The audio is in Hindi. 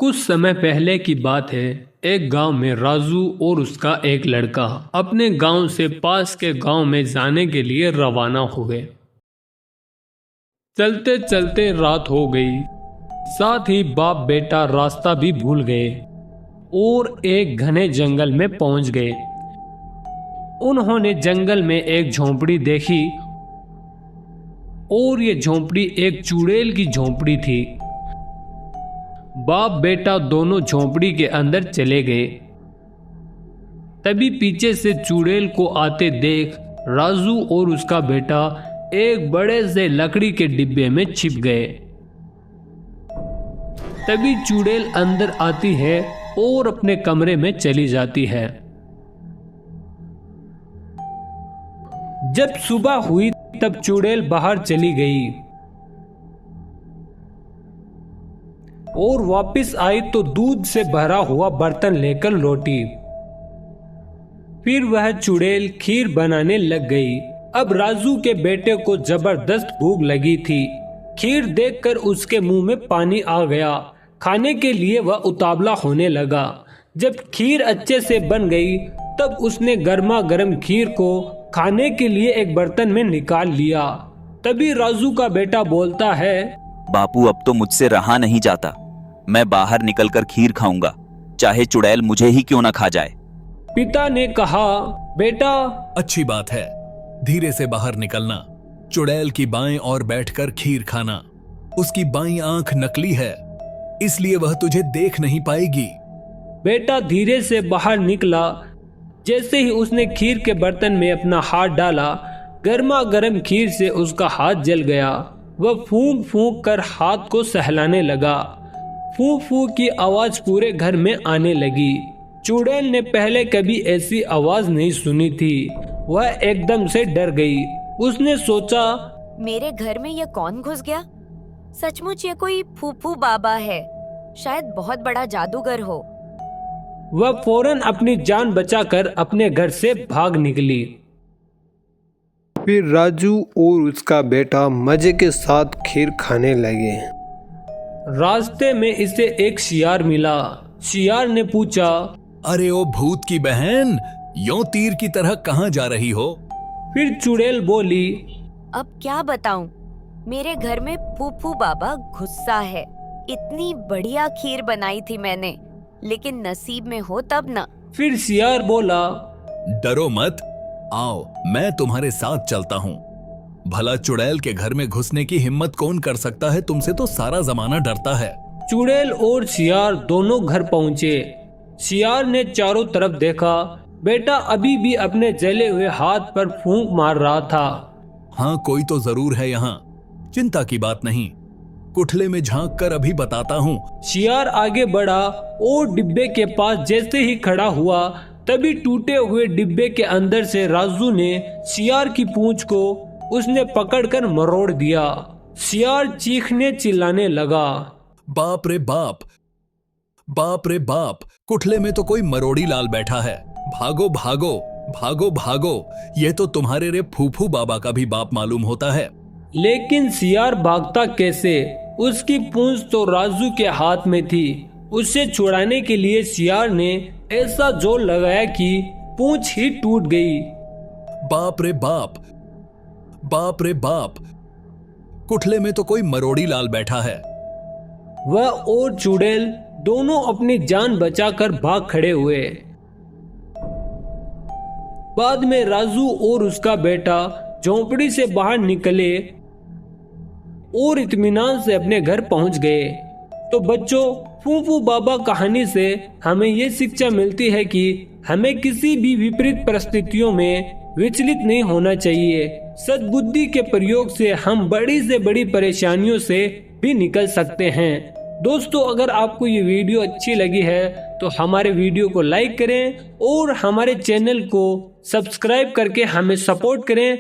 कुछ समय पहले की बात है। एक गांव में राजू और उसका एक लड़का अपने गांव से पास के गांव में जाने के लिए रवाना हो गए। चलते चलते रात हो गई। साथ ही बाप बेटा रास्ता भी भूल गए और एक घने जंगल में पहुंच गए। उन्होंने जंगल में एक झोंपड़ी देखी और ये झोंपड़ी एक चुड़ैल की झोंपड़ी थी। बाप बेटा दोनों झोंपड़ी के अंदर चले गए। तभी पीछे से चुड़ैल को आते देख राजू और उसका बेटा एक बड़े से लकड़ी के डिब्बे में छिप गए। तभी चुड़ैल अंदर आती है और अपने कमरे में चली जाती है। जब सुबह हुई तब चुड़ैल बाहर चली गई और वापस आई तो दूध से भरा हुआ बर्तन लेकर लौटी। फिर वह चुड़ैल खीर बनाने लग गई। अब राजू के बेटे को जबरदस्त भूख लगी थी। खीर देखकर उसके मुंह में पानी आ गया। खाने के लिए वह उतावला होने लगा। जब खीर अच्छे से बन गई तब उसने गर्मा गर्म खीर को खाने के लिए एक बर्तन में निकाल लिया। तभी राजू का बेटा बोलता है, बापू अब तो मुझसे रहा नहीं जाता। मैं बाहर निकलकर खीर खाऊंगा, चाहे चुड़ैल मुझे ही क्यों ना खा जाए। पिता ने कहा, बेटा अच्छी बात है, धीरे से बाहर निकलना। चुड़ैल की बाएं ओर बैठकर खीर खाना। उसकी बाईं आंख नकली है, इसलिए वह तुझे देख नहीं पाएगी। बेटा धीरे से बाहर निकला। जैसे ही उसने खीर के बर्तन में अपना हाथ डाला, गर्मा गर्म खीर से उसका हाथ जल गया। वह फूंक फूंक कर हाथ को सहलाने लगा। फूंक फूंक की आवाज पूरे घर में आने लगी। चुड़ैल ने पहले कभी ऐसी आवाज नहीं सुनी थी। वह एकदम से डर गई। उसने सोचा, मेरे घर में यह कौन घुस गया? सचमुच ये कोई फूफू बाबा है, शायद बहुत बड़ा जादूगर हो। वह फौरन अपनी जान बचाकर अपने घर से भाग निकली। फिर राजू और उसका बेटा मजे के साथ खीर खाने लगे। रास्ते में इसे एक शियार मिला। शियार ने पूछा, अरे ओ भूत की बहन, यों तीर की तरह कहाँ जा रही हो? फिर चुड़ैल बोली, अब क्या बताऊं, मेरे घर में फूफू बाबा गुस्सा है। इतनी बढ़िया खीर बनाई थी मैंने, लेकिन नसीब में हो तब ना। फिर शियार बोला, डरो मत, आओ मैं तुम्हारे साथ चलता हूँ। भला चुड़ैल के घर में घुसने की हिम्मत कौन कर सकता है? तुमसे तो सारा जमाना डरता है। चुड़ैल और शियार दोनों घर पहुँचे। शियार ने चारों तरफ देखा। बेटा अभी भी अपने जले हुए हाथ पर फूंक मार रहा था। हाँ, कोई तो जरूर है यहाँ, चिंता की बात नहीं। कुठले में झांक कर अभी बताता हूँ। शियार आगे बढ़ा और डिब्बे के पास जैसे ही खड़ा हुआ तभी टूटे हुए डिब्बे के अंदर से राजू ने शियार की पूंछ को उसने पकड़कर मरोड़ दिया। शियार चीखने चिल्लाने लगा, बाप रे बाप, बाप रे बाप, कुठले में तो कोई मरोड़ी लाल बैठा है। भागो भागो भागो भागो, ये तो तुम्हारे रे फूफू बाबा का भी बाप मालूम होता है। लेकिन शियार भागता कैसे? उसकी पूंछ तो राजू के हाथ में थी। उसे छुड़ाने के लिए शियार ने ऐसा जोर लगाया कि पूंछ ही टूट गई। बाप रे बाप, बाप रे बाप, कुठले में तो कोई मरोड़ी लाल बैठा है। वह और चुड़ैल दोनों अपनी जान बचाकर भाग खड़े हुए। बाद में राजू और उसका बेटा झोंपड़ी से बाहर निकले और इत्मीनान से अपने घर पहुंच गए। तो बच्चों, फूफू बाबा कहानी से हमें ये शिक्षा मिलती है कि हमें किसी भी विपरीत परिस्थितियों में विचलित नहीं होना चाहिए। सद्बुद्धि के प्रयोग से हम बड़ी से बड़ी परेशानियों से भी निकल सकते हैं। दोस्तों, अगर आपको ये वीडियो अच्छी लगी है तो हमारे वीडियो को लाइक करें और हमारे चैनल को सब्सक्राइब करके हमें सपोर्ट करें